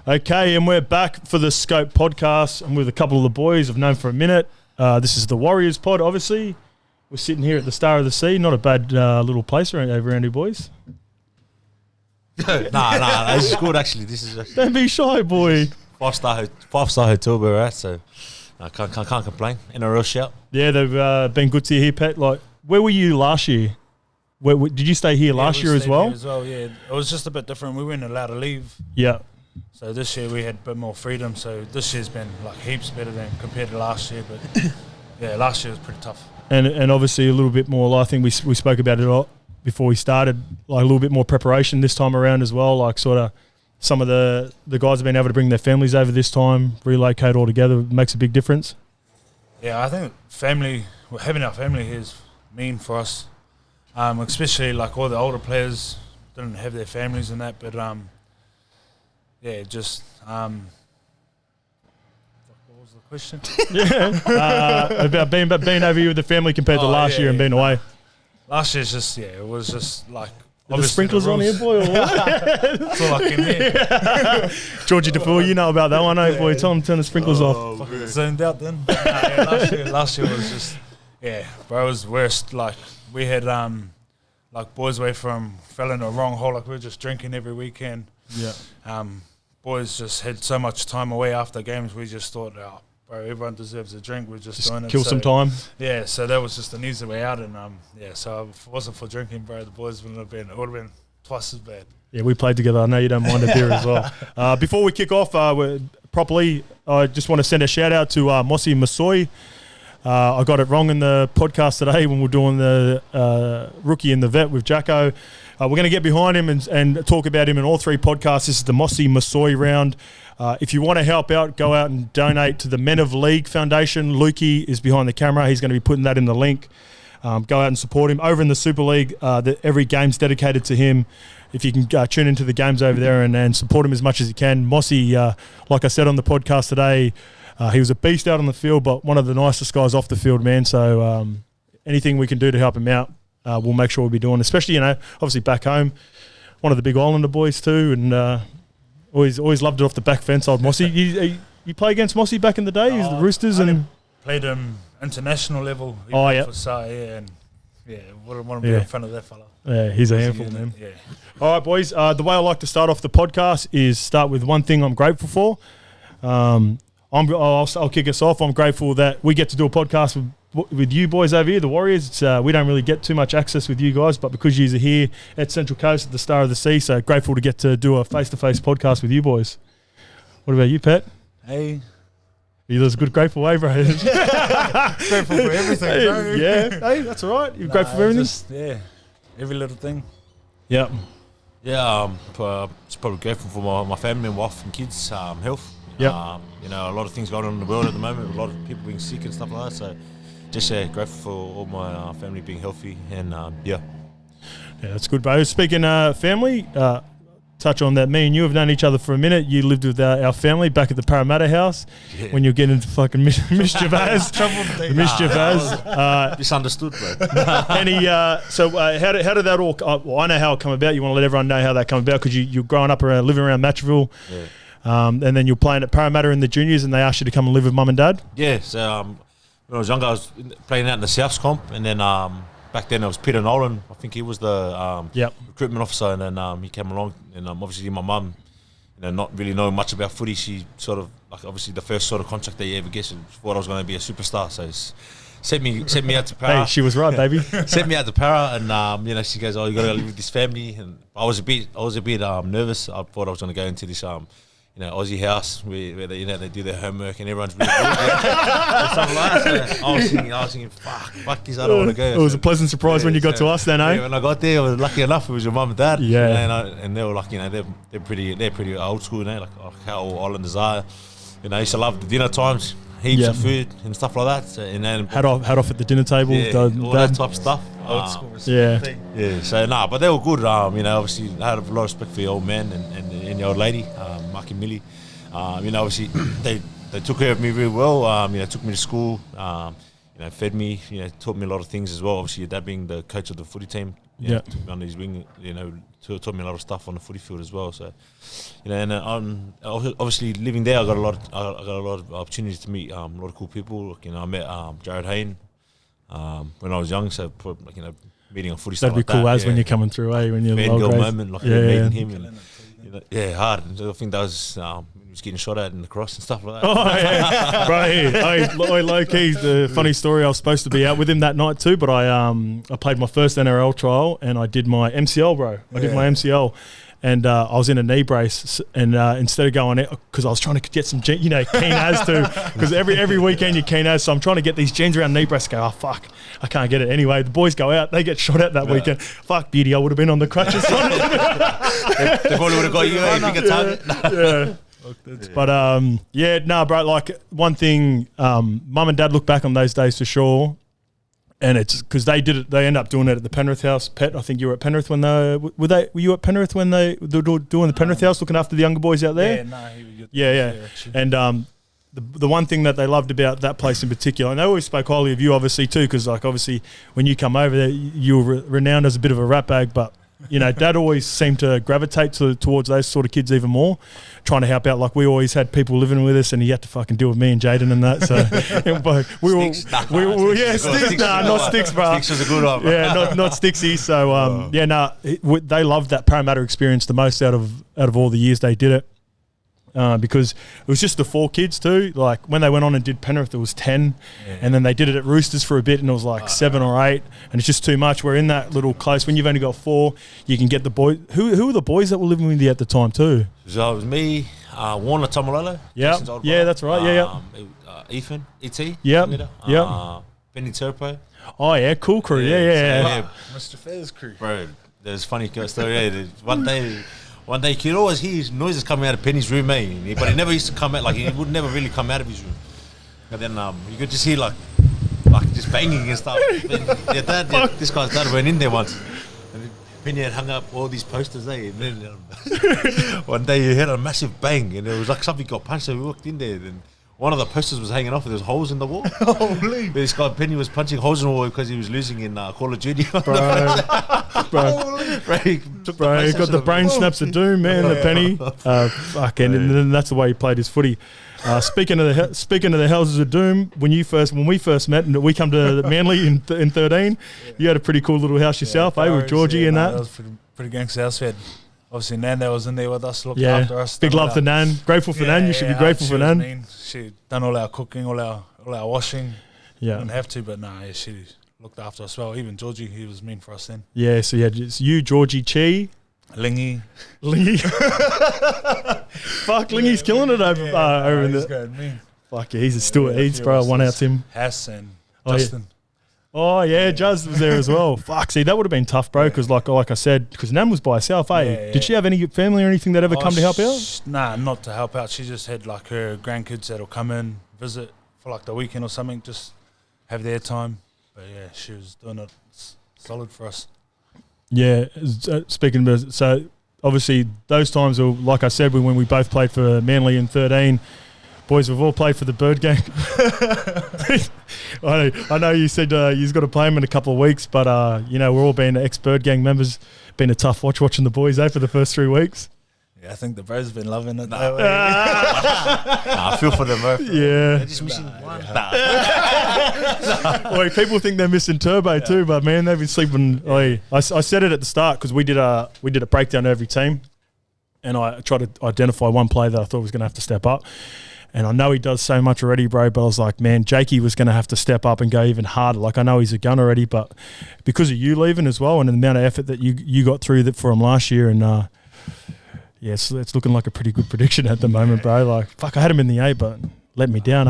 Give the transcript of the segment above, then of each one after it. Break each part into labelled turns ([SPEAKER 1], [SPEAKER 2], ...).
[SPEAKER 1] Okay, and we're back for the Scope podcast. I'm with a couple of the boys I've known for a minute. This is the Warriors pod, obviously. We're sitting here at the Star of the Sea. Not a bad little place over around here, boys.
[SPEAKER 2] Nah, this is good actually. This is actually
[SPEAKER 1] Don't be shy, boy.
[SPEAKER 2] five-star hotel we're at, so I can't complain. NRL shout.
[SPEAKER 1] Yeah, they've been good to you here, Pet. Like, where were you last year? Where did you stay here last year as well?
[SPEAKER 3] Yeah, it was just a bit different. We weren't allowed to leave.
[SPEAKER 1] Yeah.
[SPEAKER 3] So this year we had a bit more freedom. So this year's been like heaps better than compared to last year. But yeah, last year was pretty tough. And
[SPEAKER 1] obviously a little bit more. I think we spoke about it all before we started. Like a little bit more preparation this time around as well. Like sort of some of the guys have been able to bring their families over this time, relocate all together. Makes a big difference.
[SPEAKER 3] Yeah, I think having our family here is mean for us. Especially like all the older players didn't have their families and that, but yeah, just what was the question?
[SPEAKER 1] About being over here with the family compared to last year and being away.
[SPEAKER 3] Last year's just it was just like
[SPEAKER 1] the sprinklers on here, boy. Or what?
[SPEAKER 3] That's all I can hear.
[SPEAKER 1] Georgie DeFoe, you know about that one, eh, boy? Tell him to turn the sprinklers off.
[SPEAKER 3] Zoned out then. Last year was just bro, it was worst. Like we had like boys away fell in the wrong hole. Like we were just drinking every weekend.
[SPEAKER 1] Yeah.
[SPEAKER 3] Boys just had so much time away after games. We just thought, oh, bro, everyone deserves a drink. We're just doing it.
[SPEAKER 1] Kill some time.
[SPEAKER 3] Yeah. So that was just an easy way out. And so if it wasn't for drinking, bro, the boys would have been twice as bad. Yeah,
[SPEAKER 1] we played together. I know you don't mind a beer as well. Before we kick off properly, I just want to send a shout out to Mossy Masoi. I got it wrong in the podcast today when we were doing the rookie and the vet with Jacko. We're going to get behind him and talk about him in all three podcasts. This is the Mossy Masoi round. If you want to help out, go out and donate to the Men of League Foundation. Lukey is behind the camera. He's going to be putting that in the link. Go out and support him. Over in the Super League, every game's dedicated to him. If you can tune into the games over there and support him as much as you can. Mossy, like I said on the podcast today, he was a beast out on the field, but one of the nicest guys off the field, man. So anything we can do to help him out, we'll make sure we'll be doing. Especially, obviously back home, one of the big Islander boys too, and always loved it off the back fence, old Mossy. You play against Mossy back in the day, the Roosters, and
[SPEAKER 3] played him international level.
[SPEAKER 1] Yeah.
[SPEAKER 3] Wouldn't want to be in front of that fella.
[SPEAKER 1] Yeah, he's a handful, man.
[SPEAKER 3] Yeah.
[SPEAKER 1] All right, boys. The way I like to start off the podcast is start with one thing I'm grateful for. I'll kick us off. I'm grateful that we get to do a podcast with you boys over here, the Warriors. We don't really get too much access with you guys, but because you are here at Central Coast at the Star of the Sea, so grateful to get to do a face-to-face podcast with you boys. What about you, Pet?
[SPEAKER 3] Hey.
[SPEAKER 1] You're a good grateful, eh, bro?
[SPEAKER 3] Grateful for everything, bro.
[SPEAKER 1] Yeah, hey, that's all right. You're grateful for everything?
[SPEAKER 3] Every little thing.
[SPEAKER 1] Yeah.
[SPEAKER 2] Yeah, just probably grateful for my family and wife and kids' health.
[SPEAKER 1] Yeah.
[SPEAKER 2] A lot of things going on in the world at the moment, a lot of people being sick and stuff like that. So just grateful for all my family being healthy and Yeah,
[SPEAKER 1] that's good, bro. Speaking family, touch on that. Me and you have known each other for a minute. You lived with our family back at the Parramatta house when you were getting into fucking mischief as.
[SPEAKER 2] Misunderstood, bro.
[SPEAKER 1] So how did that all? Well, I know how it come about. You want to let everyone know how that came about because you're growing up living around Matchville.
[SPEAKER 2] Yeah.
[SPEAKER 1] And then you're playing at Parramatta in the juniors, and they asked you to come and live with mum and dad.
[SPEAKER 2] Yeah, so when I was younger, I was playing out in the Souths comp, and then back then it was Peter Nolan. I think he was the recruitment officer, and then he came along, and obviously my mum, not really knowing much about footy, she sort of like obviously the first sort of contract that you ever get, thought I was going to be a superstar, so sent me out to Para.
[SPEAKER 1] Hey, she was right, baby.
[SPEAKER 2] Sent me out to Para, and she goes, "Oh, you got to live with this family," and I was a bit nervous. I thought I was going to go into this Aussie house where they, they do their homework and everyone's really good. I was thinking, fuck this, I don't want to go.
[SPEAKER 1] It was a pleasant surprise when you got to us then, eh?
[SPEAKER 2] Yeah, when I got there, I was lucky enough it was your mum and dad.
[SPEAKER 1] Yeah.
[SPEAKER 2] And they were like, they're pretty old school, like how all Islanders are. I used to love the dinner times, heaps of food and stuff like that. So, and then
[SPEAKER 1] had off at the dinner table.
[SPEAKER 2] All that type of stuff.
[SPEAKER 3] Old school.
[SPEAKER 2] So but they were good. Obviously I had a lot of respect for the old man and the old lady, Mark and Millie. Obviously they took care of me really well. Took me to school. fed me, taught me a lot of things as well. Obviously, your dad being the coach of the footy team, took me under his wing, taught me a lot of stuff on the footy field as well. So, and obviously living there, I got a lot of opportunities to meet a lot of cool people. I met Jared Hayne when I was young. So, meeting on footy stuff.
[SPEAKER 1] That'd be cool as when you're coming through, when you're
[SPEAKER 2] fangirl moment, meeting him, and hard. And so I think that was he was getting shot at in the cross and stuff like that.
[SPEAKER 1] Oh yeah, bro. Low key, the funny story. I was supposed to be out with him that night too, but I played my first NRL trial and I did my MCL, bro. I did my MCL. And I was in a knee brace, and instead of going out, because I was trying to get some, keen as too, because every weekend you're keen as, so I'm trying to get these genes around knee brace. Go, oh fuck, I can't get it anyway. The boys go out, they get shot at that weekend. Fuck, beauty, I would have been on the crutches.
[SPEAKER 2] They probably would have got you a bigger target.
[SPEAKER 1] But bro. Like one thing, mum and dad look back on those days for sure. And it's because they did it. They end up doing it at the Penrith house. Pet, I think you were at Penrith when were you at Penrith when they were doing the Penrith house, looking after the younger boys out there?
[SPEAKER 3] He was good.
[SPEAKER 1] Yeah. And the one thing that they loved about that place in particular, and they always spoke highly of you, obviously too, because like obviously when you come over there, you were renowned as a bit of a rat bag, but Dad always seemed to gravitate towards those sort of kids even more, trying to help out. Like we always had people living with us, and he had to fucking deal with me and Jaden and that. So not Sticks, bro.
[SPEAKER 2] Sticks was a good one.
[SPEAKER 1] Yeah, not Sticksy. So they loved that Parramatta experience the most out of all the years they did it. Because it was just the 4 kids too. Like when they went on and did Penrith, it was 10, and then they did it at Roosters for a bit, and it was like 7 or 8, and it's just too much. We're in that little close. When you've only got 4, you can get the boys. Who were the boys that were living with you at the time too?
[SPEAKER 2] So it was me, Warner Tamalolo.
[SPEAKER 1] Yeah, that's right.
[SPEAKER 2] Ethan, E.T.
[SPEAKER 1] Yeah.
[SPEAKER 2] Benny Turpo.
[SPEAKER 1] Oh yeah, cool crew. Yeah.
[SPEAKER 3] Mr. Fair's crew.
[SPEAKER 2] Bro, there's a funny story. One day, you could always hear noises coming out of Penny's room, but he never used to come out. Like he would never really come out of his room. And then you could just hear like just banging and stuff. This guy's dad went in there once, and Penny had hung up all these posters. And then one day you heard a massive bang, and it was like something got punched. So we walked in there, and one of the posters was hanging off, and there was holes in the wall.
[SPEAKER 3] Holy!
[SPEAKER 2] This guy Penny was punching holes in the wall because he was losing in Call of Duty.
[SPEAKER 1] Bro, he got the brain snaps of doom, man. The Penny, and then that's the way he played his footy. Speaking of the houses of doom, when we first met, and we come to Manly in 13, you had a pretty cool little house yourself, with Georgie and that.
[SPEAKER 3] That was pretty gangster house. We had obviously Nan that was in there with us, looking after us.
[SPEAKER 1] Big love to Nan. Grateful for Nan. You should be grateful for Nan.
[SPEAKER 3] She done all our cooking, all our washing.
[SPEAKER 1] Yeah,
[SPEAKER 3] didn't have to, but she looked after us well. Even Georgie, he was mean for us then.
[SPEAKER 1] Yeah, so it's you, Georgie, Chi,
[SPEAKER 3] Lingy.
[SPEAKER 1] Fuck, Lingy's killing it over in
[SPEAKER 3] the.
[SPEAKER 1] Fuck yeah, he's still at Eads, bro. One out him.
[SPEAKER 3] Hass and Justin.
[SPEAKER 1] Oh yeah, Juz was there as well. Fuck, see that would have been tough, bro. Because like I said, because Nam was by herself, Did she have any family or anything that ever come to help out?
[SPEAKER 3] Nah, not to help out. She just had like her grandkids that'll come in, visit for like the weekend or something, just have their time. But yeah, she was doing it solid for us.
[SPEAKER 1] Yeah, speaking of, so obviously those times were, like I said, when we both played for Manly in 13. Boys, we've all played for the Bird Gang. I know you said you've got to play them in a couple of weeks, but we're all being ex-Bird Gang members. Been a tough watching the boys, for the first 3 weeks.
[SPEAKER 3] Yeah, I think the bros have been loving it.
[SPEAKER 2] I feel for them, bro.
[SPEAKER 1] Yeah.
[SPEAKER 2] They're just missing one.
[SPEAKER 1] Wait, people think they're missing Turbo too, but man, they've been sleeping. I said it at the start because we did a breakdown of every team, and I tried to identify one player that I thought was going to have to step up. And I know he does so much already, bro, but I was like, man, Jakey was going to have to step up and go even harder. Like, I know he's a gun already, but because of you leaving as well and the amount of effort that you got through that for him last year, and it's looking like a pretty good prediction at the moment, bro. Like, fuck, I had him in the 8, but let me down,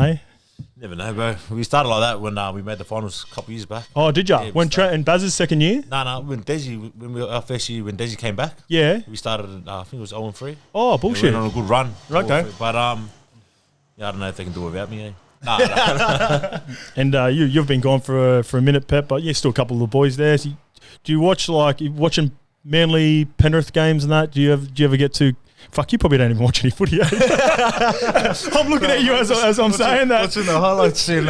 [SPEAKER 2] Never know, bro. We started like that when we made the finals a couple of years back.
[SPEAKER 1] Oh, did ya? When in Baz's second year?
[SPEAKER 2] No, when our first year, when Desi came back.
[SPEAKER 1] Yeah.
[SPEAKER 2] We started, I think it was 0-3.
[SPEAKER 1] Oh, bullshit.
[SPEAKER 2] We went on a good run.
[SPEAKER 1] Okay.
[SPEAKER 2] But, I don't know if they can do it without me, Nah.
[SPEAKER 1] And you've been gone for a minute, Pep, but still a couple of the boys there. So do you watch, watching Manly Penrith games and that? Do you ever get to... Fuck, you probably don't even watch any footy, I'm looking at you as I'm saying that.
[SPEAKER 3] Watching the highlights in...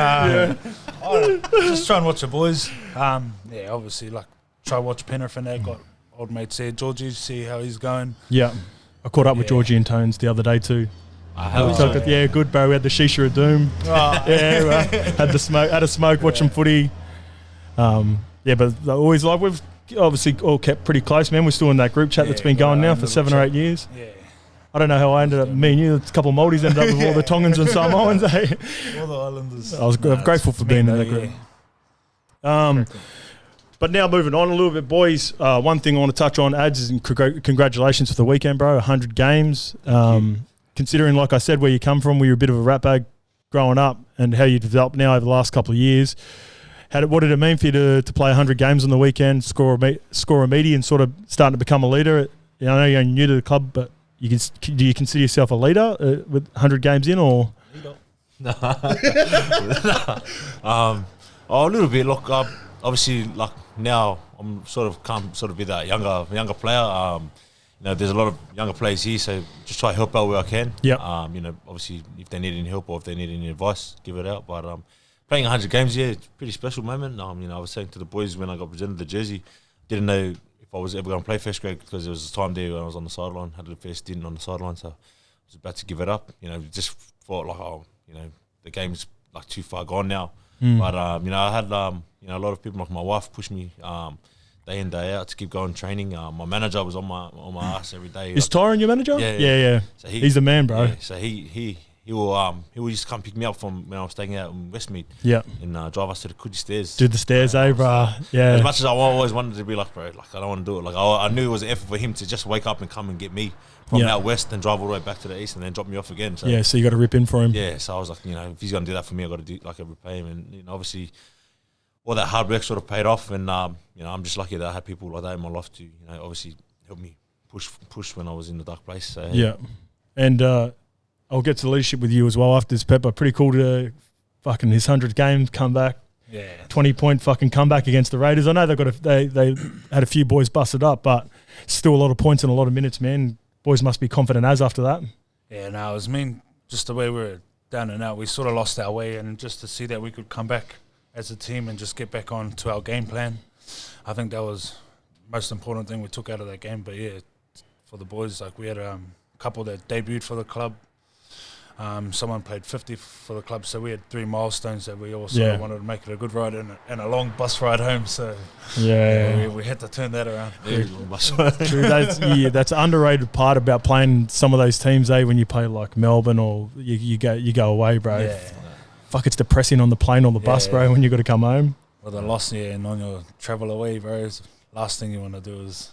[SPEAKER 3] Just try and watch the boys. Obviously, like, try watch Penrith and that. Got old mate there, Georgie, see how he's going.
[SPEAKER 1] Yeah. I caught up with Georgie and Tones the other day too.
[SPEAKER 2] Yeah,
[SPEAKER 1] good, bro. We had the Shisha of Doom. Had a smoke, watching footy. But always like we've obviously all kept pretty close, man. We're still in that group chat that's been going now for 7 or 8 years.
[SPEAKER 3] Yeah.
[SPEAKER 1] I don't know how I ended up. Me and you, a couple of Maldives ended up with all the Tongans and Samoans.
[SPEAKER 3] All the Islanders.
[SPEAKER 1] I was grateful for being in that group. But now moving on a little bit, boys. One thing I want to touch on, Ads, is congratulations for the weekend, bro. 100 games. Considering, like I said, where you come from, where you're a bit of a rat bag growing up, and how you developed now over the last couple of years. What did it mean for you to play 100 games on the weekend, score a meaty, and sort of starting to become a leader? I know you're new to the club, but do you consider yourself a leader with 100 games in, or?
[SPEAKER 2] No. A little bit. Look, obviously, like now I'm sort of be that younger player. There's a lot of younger players here, so just try to help out where I can.
[SPEAKER 1] Yeah.
[SPEAKER 2] Obviously, if they need any help or if they need any advice, give it out. But playing 100 games, it's a pretty special moment. I was saying to the boys when I got presented the jersey, didn't know if I was ever going to play first grade because there was a time there when I was on the sideline, had the first stint on the sideline, so I was about to give it up. Just thought like, the game's like too far gone now. But I had a lot of people like my wife push me day in day out to keep going training. My manager was on my ass every day.
[SPEAKER 1] Is Tyron your manager? Yeah. So he's the man, bro.
[SPEAKER 2] Yeah, so he will just come pick me up from when I was staying out in Westmead.
[SPEAKER 1] Yeah.
[SPEAKER 2] And drive us to the Coogee stairs.
[SPEAKER 1] Do the stairs, bro. Yeah.
[SPEAKER 2] As much as I always wanted to be like, bro, like I don't want to do it. Like I knew it was an effort for him to just wake up and come and get me from out west and drive all the way back to the east and then drop me off again. So
[SPEAKER 1] so you got to rip in for him.
[SPEAKER 2] Yeah. So I was like, if he's going to do that for me, I got to do like a repay him. And obviously, all that hard work sort of paid off. And I'm just lucky that I had people like that in my life to obviously help me push when I was in the dark place. So
[SPEAKER 1] yeah. And I'll get to the leadership with you as well after this, Pepper. Pretty cool to fucking his 100 games come back.
[SPEAKER 3] Yeah.
[SPEAKER 1] 20-point fucking comeback against the Raiders. I know they had a few boys busted up, but still a lot of points and a lot of minutes, man. Boys must be confident as after that.
[SPEAKER 3] Yeah, no, it was just the way we were down and out. We sort of lost our way, and just to see that we could come back as a team and just get back on to our game plan, I think that was the most important thing we took out of that game. But yeah, for the boys, like we had a couple that debuted for the club. Someone played 50 for the club, so we had 3 milestones that we also wanted to make it a good ride and a long bus ride home. So we had to turn that around.
[SPEAKER 1] True, that's an underrated part about playing some of those teams. When you play like Melbourne or you go away, bro.
[SPEAKER 3] Yeah.
[SPEAKER 1] Fuck, it's depressing on the plane or the bus, bro. When you got to come home.
[SPEAKER 3] With a loss, and on your travel away, bro. Last thing you want to do is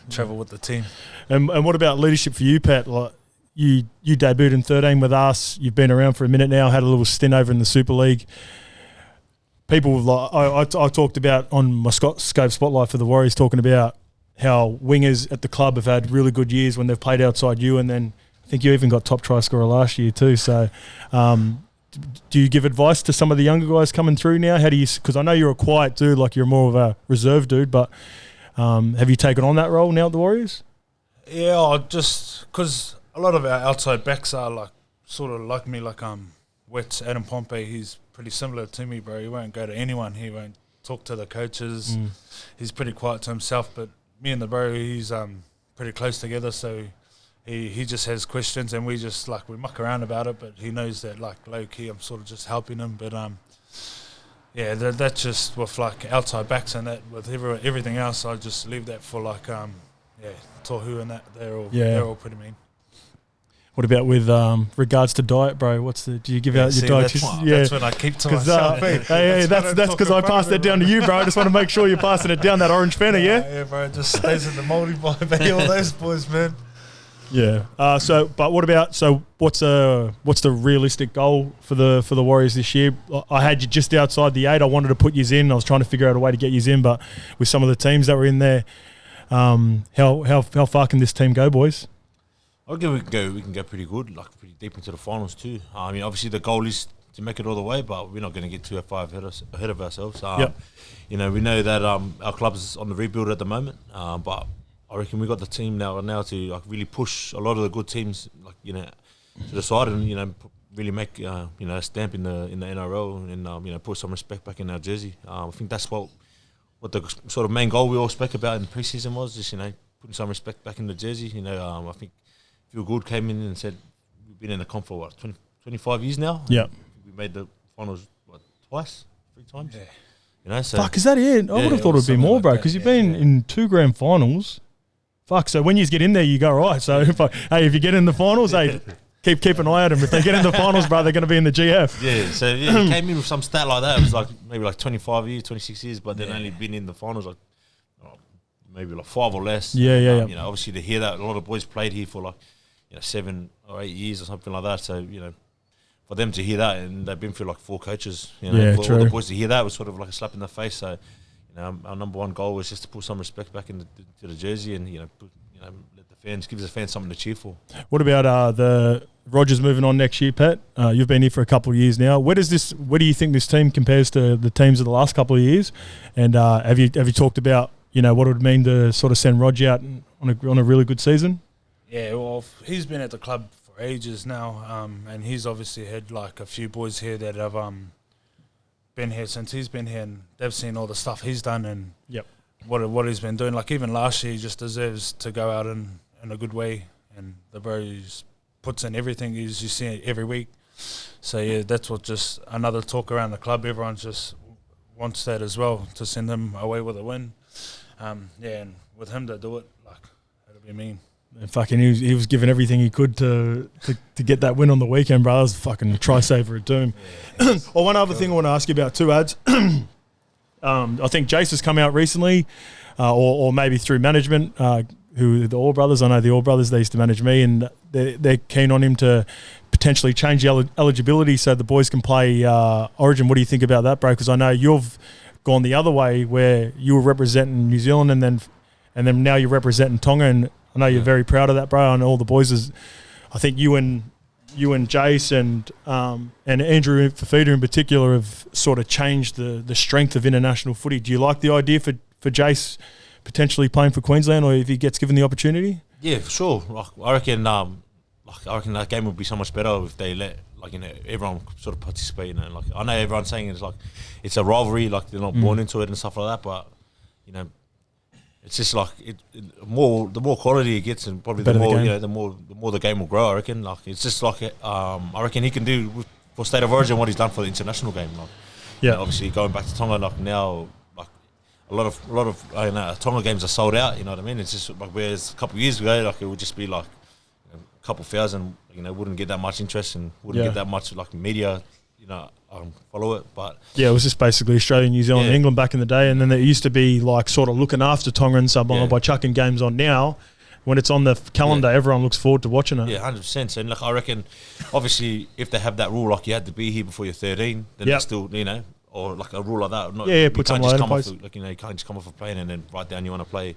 [SPEAKER 3] travel with the team. And
[SPEAKER 1] what about leadership for you, Pat? Like, You debuted in 13 with us. You've been around for a minute now. Had a little stint over in the Super League. People like I talked about on my Scope Spotlight for the Warriors, talking about how wingers at the club have had really good years when they've played outside you, and then I think you even got top try scorer last year too. So, do you give advice to some of the younger guys coming through now? How do you? Because I know you're a quiet dude, like you're more of a reserve dude, but have you taken on that role now at the Warriors?
[SPEAKER 3] Yeah, just because a lot of our outside backs are like sort of like me, like Wets, Addin Pompey. He's pretty similar to me, bro. He won't go to anyone. He won't talk to the coaches. He's pretty quiet to himself. But me and the bro, he's pretty close together. So he just has questions, and we just we muck around about it. But he knows that low key, I'm sort of just helping him. But that's just with outside backs and that. With everything else, I just leave that for Tohu and that. They're all pretty mean.
[SPEAKER 1] What about with regards to diet, bro? Do you give out your diet?
[SPEAKER 3] That's what I keep to myself.
[SPEAKER 1] That's because I passed that down to you, bro. I just want to make sure you're passing it down, that orange fenner,
[SPEAKER 3] Yeah, bro. It just stays in the mouldy boy, all those boys, man.
[SPEAKER 1] Yeah. What's the realistic goal for the Warriors this year? I had you just outside the 8. I wanted to put you in. I was trying to figure out a way to get you in, but with some of the teams that were in there, how far can this team go, boys?
[SPEAKER 2] I think we can go pretty good, pretty deep into the finals too. I mean, obviously the goal is to make it all the way, but we're not going to get too far ahead of ourselves. We know that our club's on the rebuild at the moment, but I reckon we got the team now to really push a lot of the good teams to the side, and really make a stamp in the NRL and put some respect back in our jersey. I think that's what the sort of main goal we all spoke about in the preseason was, just putting some respect back in the jersey. I think Feel Good came in and said we've been in the comp for 25 years now.
[SPEAKER 1] Yeah,
[SPEAKER 2] we made the finals twice, 3 times.
[SPEAKER 3] Yeah.
[SPEAKER 2] So
[SPEAKER 1] fuck, is that it? I would have thought it'd be more, bro, because you've been in 2 grand finals. Fuck, so when you get in there, you go, right. So if you get in the finals, hey, keep an eye on them. If they get in the finals, bro, they're going to be in the GF.
[SPEAKER 2] Yeah, so he came in with some stat like that. It was like maybe like 25 years, 26 years, but then only been in the finals like maybe like 5 or less.
[SPEAKER 1] Yeah.
[SPEAKER 2] Obviously to hear that, a lot of boys played here for like 7 or 8 years or something like that. So for them to hear that, and they've been through like 4 coaches, for
[SPEAKER 1] true.
[SPEAKER 2] all the boys to hear that was sort of like a slap in the face. So our number one goal was just to put some respect back into the jersey and let the fans, give the fans something to cheer for.
[SPEAKER 1] What about the Rogers moving on next year, Pat? You've been here for a couple of years now. Where do you think this team compares to the teams of the last couple of years? And have you talked about what it would mean to sort of send Rog out on a really good season?
[SPEAKER 3] Yeah, well, he's been at the club for ages now, and he's obviously had like a few boys here that have been here since he's been here, and they've seen all the stuff he's done and what he's been doing. Like even last year, he just deserves to go out in a good way, and the bro puts in everything. You see it every week. So yeah, that's what just another talk around the club. Everyone just wants that as well, to send him away with a win. And with him to do it, like it'll be mean.
[SPEAKER 1] And fucking, he was giving everything he could to get that win on the weekend, bro. That was fucking try-saver at doom. Yeah, well, one other thing I want to ask you about too, Ads. I think Jace has come out recently, or maybe through management, who the All Brothers. I know the All Brothers, they used to manage me, and they're keen on him to potentially change the eligibility so the boys can play Origin. What do you think about that, bro? Because I know you've gone the other way where you were representing New Zealand and then now you're representing Tonga, and I know you're very proud of that, bro. And all the boys I think you and Jace and Andrew Fafita in particular have sort of changed the strength of international footy. Do you like the idea for Jace potentially playing for Queensland, or if he gets given the opportunity?
[SPEAKER 2] Yeah, for sure. I reckon that game would be so much better if they let everyone sort of participate. Like I know everyone's saying it's a rivalry, like they're not born into it and stuff like that, but it's just like the more quality it gets, and probably the more the game will grow. I reckon. Like it's just like I reckon he can do for State of Origin what he's done for the international game. Like obviously going back to Tonga, like now, like a lot of Tonga games are sold out. You know what I mean? It's just like whereas a couple of years ago, like it would just be like a couple thousand. Wouldn't get that much interest and wouldn't get that much like media. Follow it, but
[SPEAKER 1] it was just basically Australia, New Zealand, and England back in the day, and then there used to be like sort of looking after Tonga and Samoa by chucking games on. Now, when it's on the calendar, everyone looks forward to watching it.
[SPEAKER 2] 100%. And like I reckon, obviously, if they have that rule, like you had to be here before you're 13, then that's still or like a rule like that.
[SPEAKER 1] Put some in place.
[SPEAKER 2] You can't just come off a plane and then write down you want to play.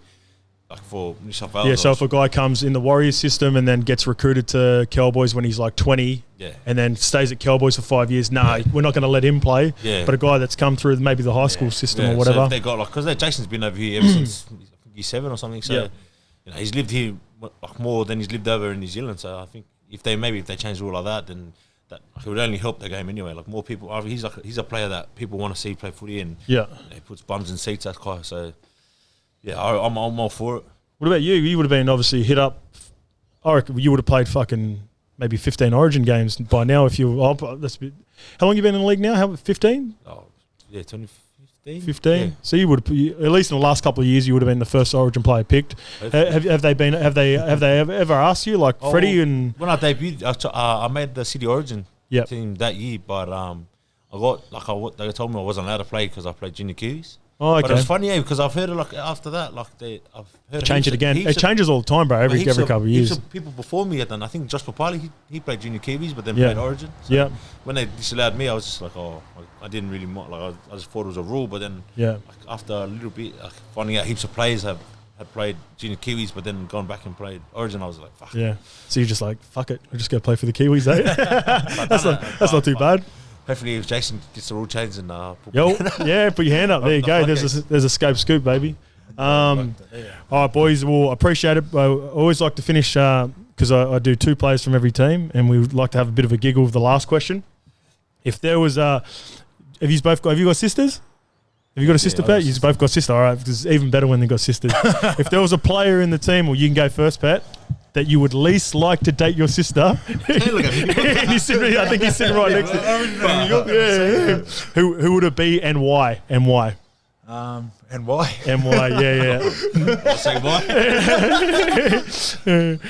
[SPEAKER 2] Like for New South Wales.
[SPEAKER 1] So if a guy comes in the Warriors system and then gets recruited to Cowboys when he's like 20 and then stays at Cowboys for 5 years, we're not going to let him play. Yeah. But a guy that's come through maybe the high school system or whatever.
[SPEAKER 2] So if they got because Jason's been over here ever since year 7 or something. So he's lived here more than he's lived over in New Zealand. So I think if they change the rule like that, then that it would only help the game anyway. Like more people, he's a player that people want to see play footy, and he puts bums in seats. That guy. So. Yeah, I'm all for it. What
[SPEAKER 1] about you? You would have been obviously hit up. I reckon you would have played fucking maybe 15 Origin games by now if you. How long you been in the league now? How 15?
[SPEAKER 2] Oh, yeah, 2015.
[SPEAKER 1] 15.
[SPEAKER 2] Yeah.
[SPEAKER 1] So you would at least in the last couple of years you would have been the first Origin player picked. Have they ever asked you like Freddie and
[SPEAKER 2] when I debuted? I made the City Origin team that year, but they told me I wasn't allowed to play because I played junior Kiwis.
[SPEAKER 1] Oh, okay.
[SPEAKER 2] But it's funny because I've heard after that, I've heard
[SPEAKER 1] change it again. It changes all the time, bro. Every couple of years.
[SPEAKER 2] People before me had done. I think Josh Papali, he played junior Kiwis, but then played Origin. So when they disallowed me, I was just like, I didn't really mind. Like I just thought it was a rule, but then after a little bit, finding out heaps of players had played junior Kiwis, but then gone back and played Origin, I was like, fuck.
[SPEAKER 1] Yeah. So you're just like, fuck it, I'll just go play for the Kiwis, eh? That's not too bad.
[SPEAKER 2] Hopefully, if Jason gets the rule change and
[SPEAKER 1] put your hand up. There you go. There's a scoop, baby. All right, boys. Well, appreciate it. I always like to finish because I do 2 players from every team, and we would like to have a bit of a giggle with the last question. If there was have you got sisters? Have you got a sister, Pat? You've both got sister. All right, because it's even better when they got sisters. If there was a player in the team, or you can go first, Pat, that you would least like to date your sister.
[SPEAKER 2] Look at me.
[SPEAKER 1] He's sitting, I think he's sitting right next to you. Who would it be and why? And why?
[SPEAKER 3] And why?
[SPEAKER 1] And why? Yeah.
[SPEAKER 2] I'll say why.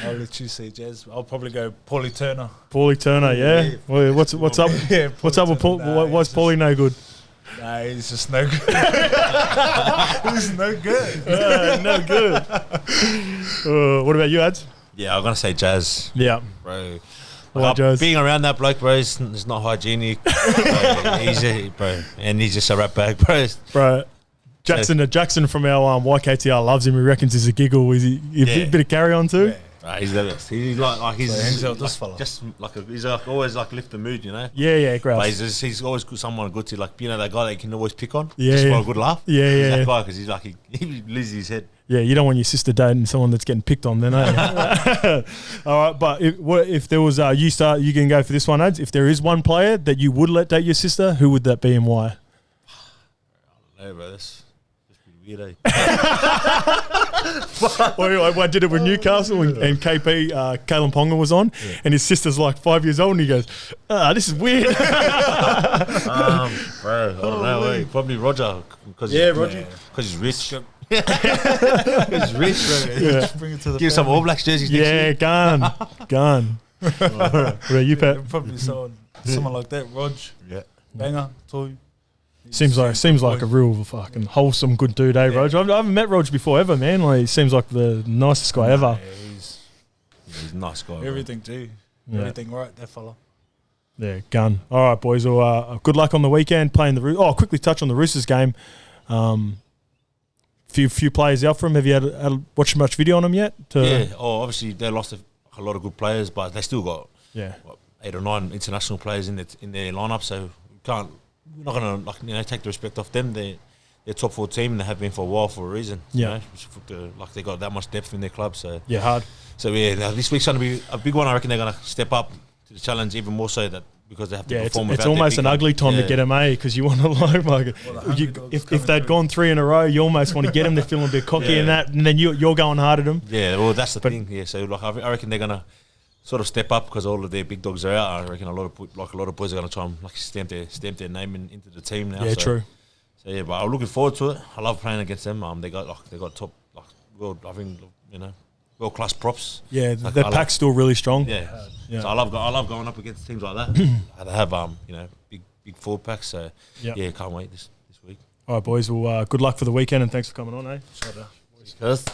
[SPEAKER 3] I'll let you say, Jazz. I'll probably go Paulie Turner.
[SPEAKER 1] Paulie Turner, yeah. Well, what's up?
[SPEAKER 3] Yeah,
[SPEAKER 1] What's up with Paul? Why's Paulie no good?
[SPEAKER 3] Nah, he's just no good. He's no good.
[SPEAKER 1] No good. What about you, Ads?
[SPEAKER 2] Yeah, I'm gonna say Jazz.
[SPEAKER 1] Yeah,
[SPEAKER 2] Bro.
[SPEAKER 1] Why Jazz?
[SPEAKER 2] Being around that bloke, bro, it's not hygienic. Bro, and he's just a rat bag, bro.
[SPEAKER 1] Bro. Jackson from our YKTR loves him. He reckons he's a giggle. Is he a bit of carry on too?
[SPEAKER 3] Yeah.
[SPEAKER 2] He's the best. He's like he's
[SPEAKER 3] So hangs out with this fella.
[SPEAKER 2] just like he's like always like lift the mood, you know.
[SPEAKER 1] Yeah,
[SPEAKER 2] But
[SPEAKER 1] grouse.
[SPEAKER 2] he's always someone good to, like, you know, that guy that you can always pick on.
[SPEAKER 1] Yeah,
[SPEAKER 2] just
[SPEAKER 1] yeah.
[SPEAKER 2] for a good laugh.
[SPEAKER 1] Yeah,
[SPEAKER 2] He's
[SPEAKER 1] yeah.
[SPEAKER 2] that guy, because he's like he loses his head.
[SPEAKER 1] Yeah, you don't want your sister dating someone that's getting picked on, then, eh? All right, but if there was you can go for this one, Ads. If there is one player that you would let date your sister, who would that be and why?
[SPEAKER 2] I don't know, bro. That's pretty weird, eh?
[SPEAKER 1] I did it with Newcastle and KP, Kalen Ponga was on, and his sister's like 5 years old, and he goes, this is weird.
[SPEAKER 2] Bro, I don't know, eh? Probably Roger.
[SPEAKER 1] Roger.
[SPEAKER 2] Because he's rich. Because he's rich, bro.
[SPEAKER 1] Yeah.
[SPEAKER 3] Bring it to the
[SPEAKER 2] Give some All Blacks jerseys next
[SPEAKER 1] Yeah,
[SPEAKER 2] year.
[SPEAKER 1] gone. What about you, Pat?
[SPEAKER 3] Probably someone like that. Rog,
[SPEAKER 2] Yeah.
[SPEAKER 3] banger, toy.
[SPEAKER 1] Seems like a real fucking wholesome, good dude, eh, Rog? I haven't met Rog before ever, man. Like, he seems like the nicest guy ever.
[SPEAKER 3] Yeah,
[SPEAKER 2] He's a nice guy, bro.
[SPEAKER 3] everything too.
[SPEAKER 1] Yeah.
[SPEAKER 3] Everything right, that fella.
[SPEAKER 1] Yeah, gun. All right, boys. Well, good luck on the weekend playing the Roosters. Oh, quickly touch on the Roosters game. Few players out for him. Have you had watched much video on them yet?
[SPEAKER 2] Yeah. Oh, obviously they lost a lot of good players, but they still got 8 or 9 international players in their lineup. So we're not gonna take the respect off them. They're top 4 team, and they have been for a while for a reason.
[SPEAKER 1] Yeah.
[SPEAKER 2] They got that much depth in their club. So
[SPEAKER 1] hard.
[SPEAKER 2] So this week's going to be a big one. I reckon they're going to step up to the challenge even more so, that because they have to perform.
[SPEAKER 1] It's almost an ugly time to get them, because you want to like if they'd gone 3 in a row, you almost want to get them. They're feeling a bit cocky and that, and then you're going hard at them.
[SPEAKER 2] Yeah, well, that's the thing. Yeah, so like I reckon they're going to sort of step up because all of their big dogs are out. I reckon a lot of boys are going to try and stamp their name into the team now.
[SPEAKER 1] Yeah, true.
[SPEAKER 2] So yeah, but I'm looking forward to it. I love playing against them. They got top world class props.
[SPEAKER 1] Yeah, their pack's still really strong.
[SPEAKER 2] Yeah.
[SPEAKER 1] Yeah.
[SPEAKER 2] So I love going up against teams like that. They have big forward packs. So yeah, can't wait this week.
[SPEAKER 1] All right, boys. Well, good luck for the weekend, and thanks for coming on, eh?
[SPEAKER 2] Cheers.